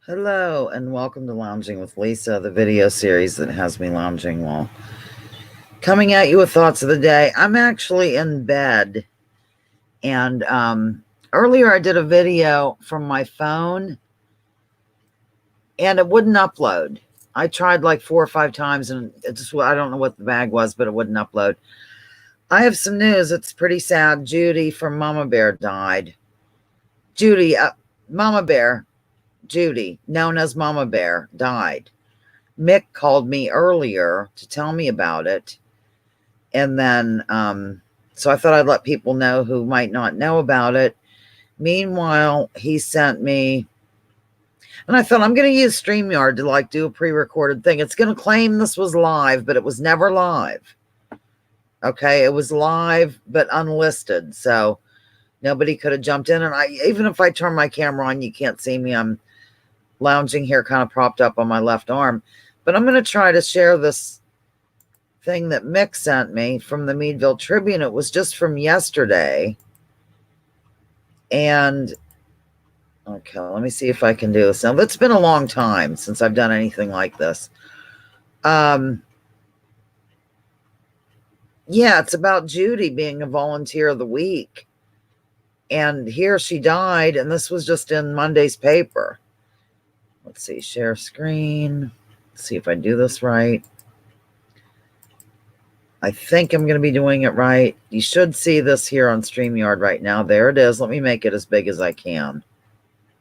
Hello and welcome to Lounging with Lisa, the video series that has me lounging while coming at you with thoughts of the day. I'm actually in bed, and earlier I did a video from my phone and it wouldn't upload. I tried like 4 or 5 times and I don't know what the bag was, but it wouldn't upload. I have some news. It's pretty sad. Judy from Mama Bear died. Mama Bear, Judy, known as Mama Bear, died. Mick called me earlier to tell me about it. And then, so I thought I'd let people know who might not know about it. Meanwhile, he sent me, and I thought I'm going to use StreamYard to do a pre-recorded thing. It's going to claim this was live, but it was never live. Okay. It was live, but unlisted. So nobody could have jumped in. And even if I turn my camera on, you can't see me. I'm lounging here kind of propped up on my left arm, but I'm going to try to share this thing that Mick sent me from the Meadville Tribune. It was just from yesterday. And okay, let me see if I can do this. Now, it's been a long time since I've done anything like this. Yeah, it's about Judy being a volunteer of the week. And here she died, and this was just in Monday's paper. Let's see, share screen. Let's see if I do this right. I think I'm going to be doing it right. You should see this here on StreamYard right now. There it is. Let me make it as big as I can.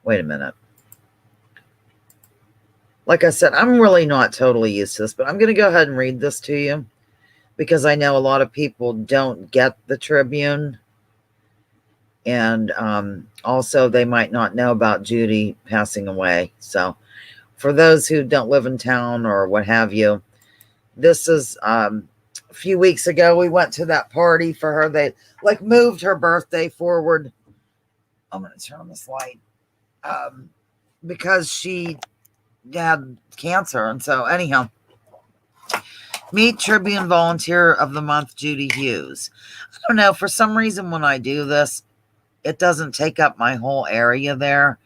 Wait a minute. Like I said, I'm really not totally used to this, but I'm going to go ahead and read this to you because I know a lot of people don't get the Tribune. And also, they might not know about Judy passing away. So for those who don't live in town or what have you, this is a few weeks ago, we went to that party for her. They moved her birthday forward. I'm going to turn on this light because she had cancer. And so anyhow, meet Tribune Volunteer of the Month, Judy Hughes. I don't know, for some reason when I do this, it doesn't take up my whole area there.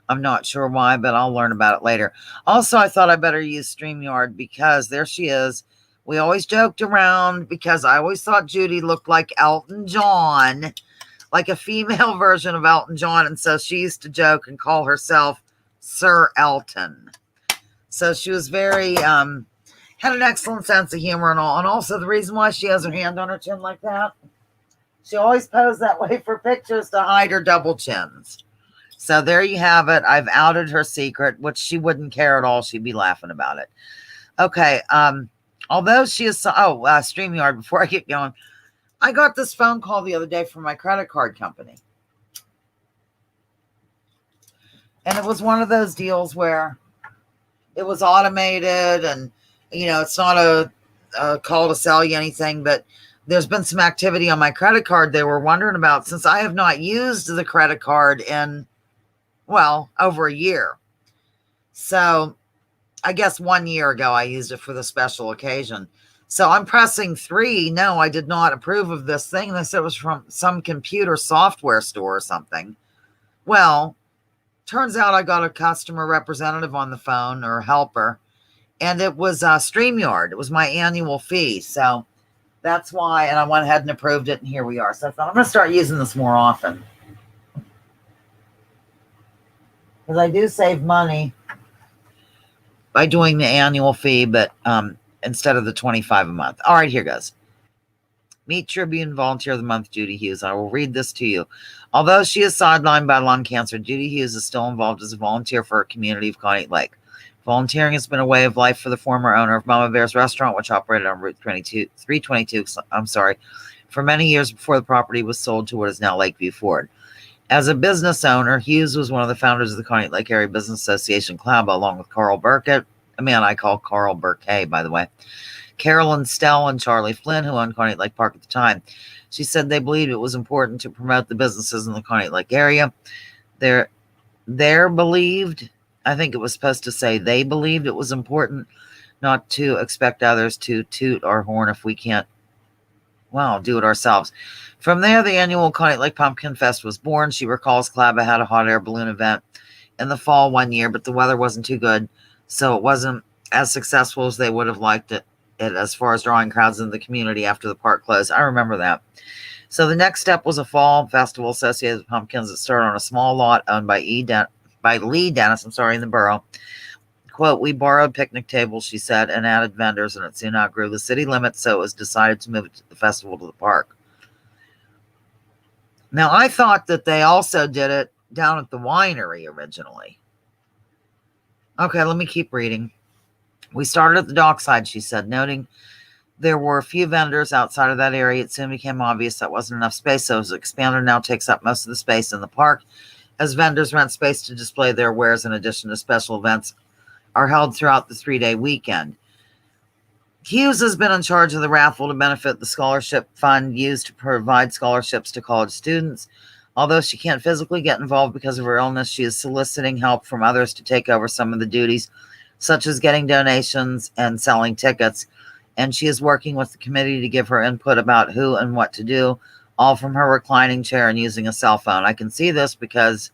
I'm not sure why, but I'll learn about it later. Also, I thought I better use StreamYard because there she is. We always joked around because I always thought Judy looked like Elton John, like a female version of Elton John. And so she used to joke and call herself Sir Elton. So she was very, had an excellent sense of humor and all. And also the reason why she has her hand on her chin like that, she always posed that way for pictures to hide her double chins. So there you have it. I've outed her secret, which she wouldn't care at all. She'd be laughing about it. Okay. Although she is, StreamYard, before I get going, I got this phone call the other day from my credit card company. And it was one of those deals where it was automated and, it's not a call to sell you anything, but there's been some activity on my credit card they were wondering about since I have not used the credit card in, over a year. So I guess 1 year ago, I used it for the special occasion. So I'm pressing 3. No, I did not approve of this thing. They said it was from some computer software store or something. Well, turns out I got a customer representative on the phone or helper, and it was StreamYard. It was my annual fee. So that's why, and I went ahead and approved it, and here we are. So I thought I'm going to start using this more often. Because I do save money by doing the annual fee, but instead of the $25 a month. All right, here goes. Meet Tribune Volunteer of the Month, Judy Hughes. I will read this to you. Although she is sidelined by lung cancer, Judy Hughes is still involved as a volunteer for her community of Coney Lake. Volunteering has been a way of life for the former owner of Mama Bear's restaurant, which operated on Route 322, for many years before the property was sold to what is now Lakeview Ford. As a business owner, Hughes was one of the founders of the Coney Lake Area Business Association Club, along with Carl Burkett, a man I call Carl Burkett, by the way, Carolyn Stell, and Charlie Flynn, who owned Coney Lake Park at the time. She said they believed it was important to promote the businesses in the Coney Lake area. They believed, I think it was supposed to say they believed it was important not to expect others to toot our horn if we can't, do it ourselves. From there, the annual Coney Lake Pumpkin Fest was born. She recalls Clabba had a hot air balloon event in the fall one year, but the weather wasn't too good, so it wasn't as successful as they would have liked it as far as drawing crowds in the community after the park closed. I remember that. So the next step was a fall festival associated with pumpkins that started on a small lot owned by Lee Dennis, in the borough. Quote, we borrowed picnic tables, she said, and added vendors, and it soon outgrew the city limits, so it was decided to move the festival to the park. Now, I thought that they also did it down at the winery originally. Okay, let me keep reading. We started at the dockside, she said, noting there were a few vendors outside of that area. It soon became obvious that wasn't enough space, so it was expanded, now takes up most of the space in the park, as vendors rent space to display their wares in addition to special events are held throughout the 3-day weekend. Hughes has been in charge of the raffle to benefit the scholarship fund used to provide scholarships to college students. Although she can't physically get involved because of her illness, she is soliciting help from others to take over some of the duties, such as getting donations and selling tickets. And she is working with the committee to give her input about who and what to do, all from her reclining chair and using a cell phone. I can see this because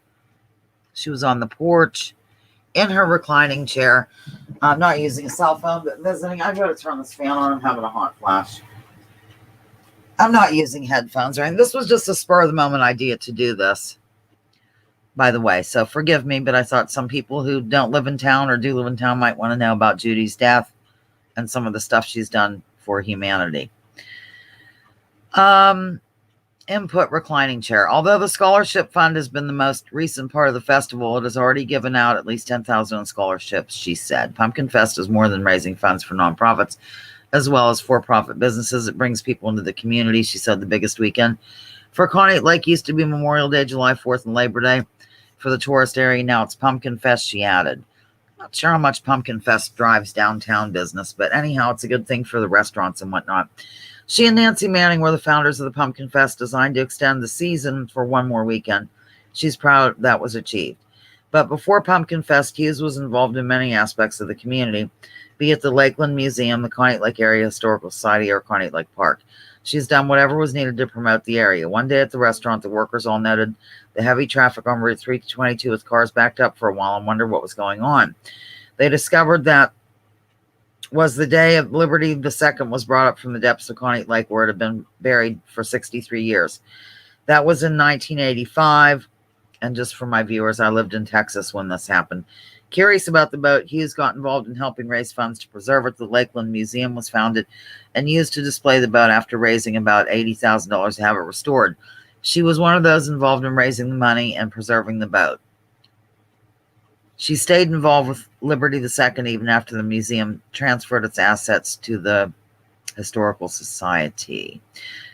she was on the porch in her reclining chair, not using a cell phone, but visiting. I go to turn this fan on. I'm having a hot flash. I'm not using headphones or anything. This was just a spur of the moment idea to do this, by the way. So forgive me, but I thought some people who don't live in town or do live in town might want to know about Judy's death and some of the stuff she's done for humanity. Input reclining chair. Although the scholarship fund has been the most recent part of the festival, it has already given out at least 10,000 in scholarships, she said. Pumpkin Fest is more than raising funds for nonprofits as well as for-profit businesses. It brings people into the community, she said. The biggest weekend for Conneaut Lake used to be Memorial Day, July 4th, and Labor Day for the tourist area. Now it's Pumpkin Fest, she added. Not sure how much Pumpkin Fest drives downtown business, but anyhow, it's a good thing for the restaurants and whatnot. She and Nancy Manning were the founders of the Pumpkin Fest, designed to extend the season for one more weekend. She's proud that was achieved. But before Pumpkin Fest, Hughes was involved in many aspects of the community, be it the Lakeland Museum, the Conneaut Lake Area Historical Society, or Conneaut Lake Park. She's done whatever was needed to promote the area. One day at the restaurant, the workers all noted the heavy traffic on Route 322 with cars backed up for a while and wondered what was going on. They discovered that was the day of Liberty II was brought up from the depths of Conneaut Lake, where it had been buried for 63 years. That was in 1985. And just for my viewers, I lived in Texas when this happened. Curious about the boat, Hughes got involved in helping raise funds to preserve it. The Lakeland Museum was founded and used to display the boat after raising about $80,000 to have it restored. She was one of those involved in raising the money and preserving the boat. She stayed involved with Liberty II even after the museum transferred its assets to the Historical Society.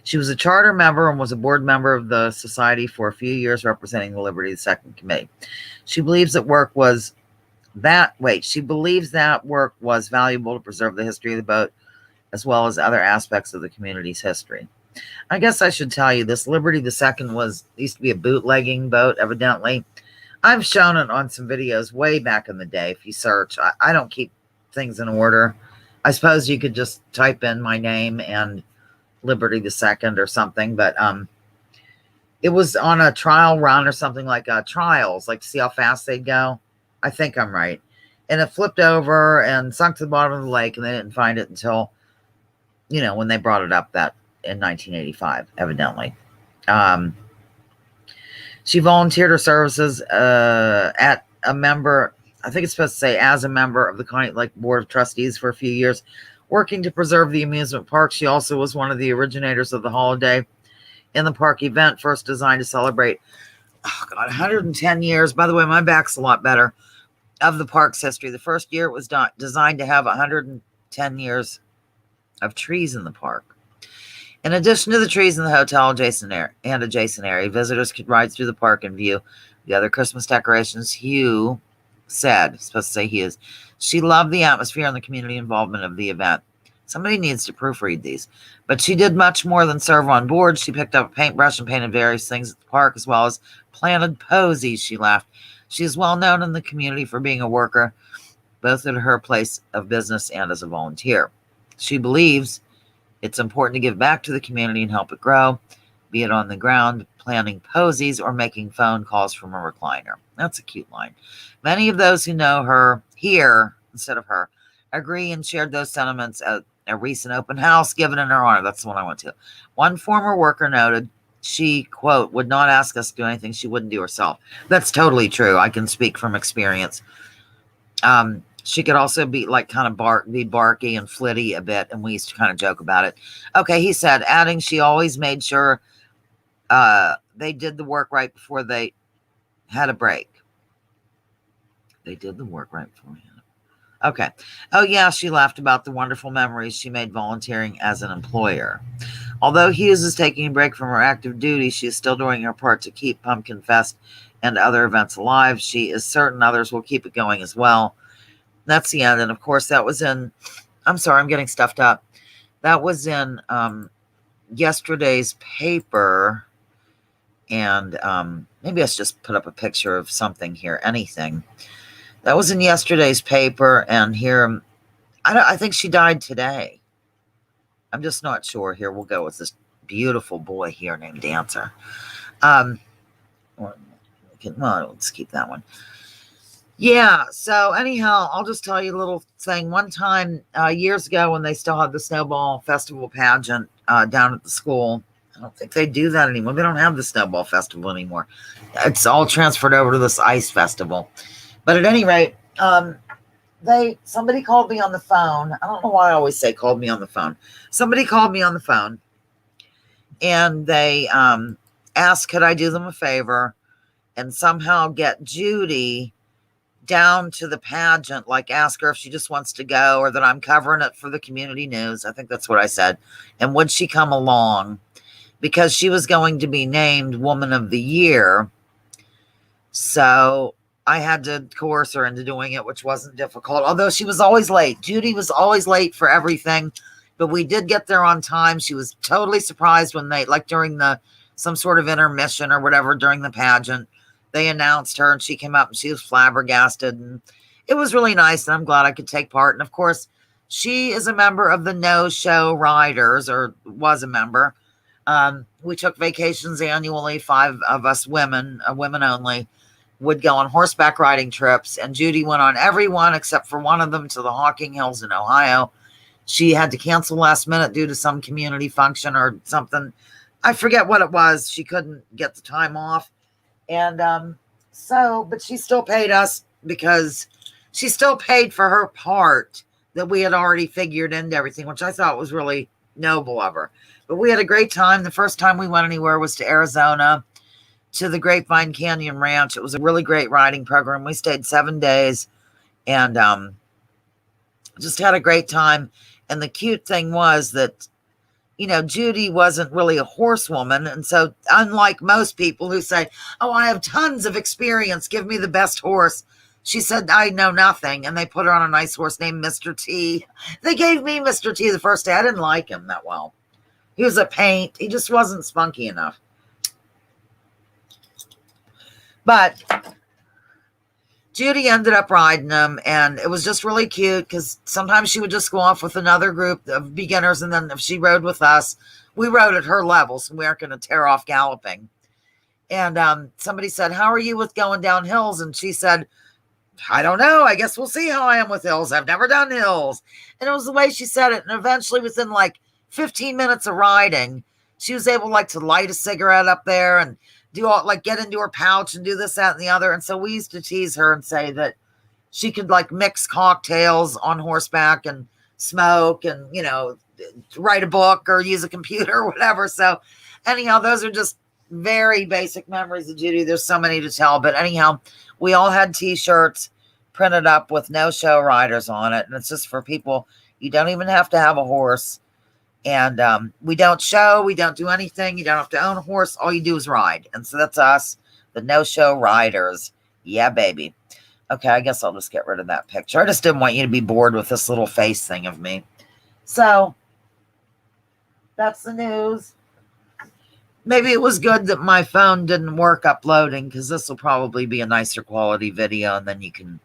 She was a charter member and was a board member of the society for a few years, representing the Liberty II committee. She believes that work was valuable to preserve the history of the boat, as well as other aspects of the community's history. I guess I should tell you this. Liberty II used to be a bootlegging boat, evidently. I've shown it on some videos way back in the day. If you search, I don't keep things in order. I suppose you could just type in my name and Liberty II or something, but it was on a trial run or something like trials, like to see how fast they'd go. I think I'm right. And it flipped over and sunk to the bottom of the lake, and they didn't find it until, when they brought it up that in 1985, evidently. She volunteered her services as a member of the Conneaut Lake Board of Trustees for a few years, working to preserve the amusement park. She also was one of the originators of the holiday in the park event, first designed to celebrate 110 years. By the way, my back's a lot better, of the park's history. The first year it was designed to have 110 years of trees in the park. In addition to the trees in the hotel adjacent area, visitors could ride through the park and view the other Christmas decorations. Hugh said, supposed to say Hughes, she loved the atmosphere and the community involvement of the event. Somebody needs to proofread these. But she did much more than serve on board. She picked up a paintbrush and painted various things at the park, as well as planted posies, she laughed. She is well known in the community for being a worker, both at her place of business and as a volunteer. She believes it's important to give back to the community and help it grow, be it on the ground, planning posies or making phone calls from a recliner. That's a cute line. Many of those who know her here, instead of her, agree and shared those sentiments at a recent open house given in her honor. That's the one I went to. One former worker noted she, quote, would not ask us to do anything she wouldn't do herself. That's totally true. I can speak from experience. She could also be like kind of be barky and flitty a bit, and we used to kind of joke about it. Okay, he said, adding she always made sure they did the work right before they had a break. They did the work right beforehand. Okay. Oh, yeah, she laughed about the wonderful memories she made volunteering as an employer. Although Hughes is taking a break from her active duty, she is still doing her part to keep Pumpkin Fest and other events alive. She is certain others will keep it going as well. That's the end. And, of course, that was in, I'm sorry, I'm getting stuffed up. That was in yesterday's paper. And maybe I should just put up a picture of something here, anything. That was in yesterday's paper, and here, I think she died today. I'm just not sure. Here, we'll go with this beautiful boy here named Dancer. Let's keep that one. Yeah, so anyhow, I'll just tell you a little thing. One time, years ago, when they still had the Snowball Festival pageant down at the school, I don't think they do that anymore. They don't have the Snowball Festival anymore. It's all transferred over to this ice festival. But at any rate, somebody called me on the phone. I don't know why I always say called me on the phone. Somebody called me on the phone, and they asked, could I do them a favor and somehow get Judy down to the pageant, like ask her if she just wants to go or that I'm covering it for the community news. I think that's what I said. And would she come along? Because she was going to be named Woman of the Year. So I had to coerce her into doing it, which wasn't difficult, although she was always late. Judy was always late for everything, but we did get there on time. She was totally surprised when they, like during some sort of intermission or whatever during the pageant, they announced her and she came up and she was flabbergasted. And it was really nice, and I'm glad I could take part. And of course, she is a member of the No-Show Riders, or was a member. We took vacations annually. 5 of us women only, would go on horseback riding trips, and Judy went on every one except for one of them to the Hocking Hills in Ohio. She had to cancel last minute due to some community function or something. I forget what it was. She couldn't get the time off. And but she still paid us because she still paid for her part that we had already figured into everything, which I thought was really noble of her. But we had a great time. The first time we went anywhere was to Arizona, to the Grapevine Canyon Ranch. It was a really great riding program. We stayed 7 days and just had a great time. And the cute thing was that, Judy wasn't really a horsewoman. And so unlike most people who say, oh, I have tons of experience, give me the best horse, she said, I know nothing. And they put her on a nice horse named Mr. T. They gave me Mr. T the first day. I didn't like him that well. He was a paint. He just wasn't spunky enough. But Judy ended up riding him, and it was just really cute because sometimes she would just go off with another group of beginners, and then if she rode with us, we rode at her level, so we aren't going to tear off galloping. And somebody said, how are you with going down hills? And she said, I don't know. I guess we'll see how I am with hills. I've never done hills. And it was the way she said it. And eventually, within like 15 minutes of riding, she was able to light a cigarette up there and do all, get into her pouch and do this, that, and the other. And so we used to tease her and say that she could mix cocktails on horseback and smoke and, write a book or use a computer or whatever. So anyhow, those are just very basic memories of Judy. There's so many to tell, but anyhow, we all had t-shirts printed up with No-Show Riders on it. And it's just for people, you don't even have to have a horse. And we don't show, we don't do anything. You don't have to own a horse. All you do is ride. And so that's us, the No-Show Riders. Yeah, baby. Okay, I guess I'll just get rid of that picture. I just didn't want you to be bored with this little face thing of me. So that's the news. Maybe it was good that my phone didn't work uploading, because this will probably be a nicer quality video, and then you can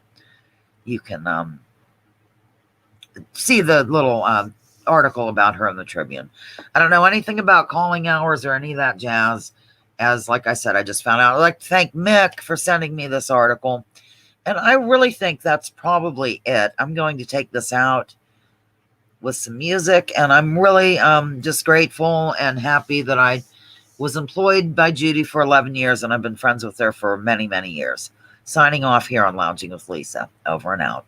see the little article about her in the Tribune. I don't know anything about calling hours or any of that jazz. as like I said, I just found out. I'd like to thank Mick for sending me this article. And I really think that's probably it. I'm going to take this out with some music, and I'm really just grateful and happy that I was employed by Judy for 11 years, and I've been friends with her for many, many years. Signing off here on Lounging with Lisa. Over and out.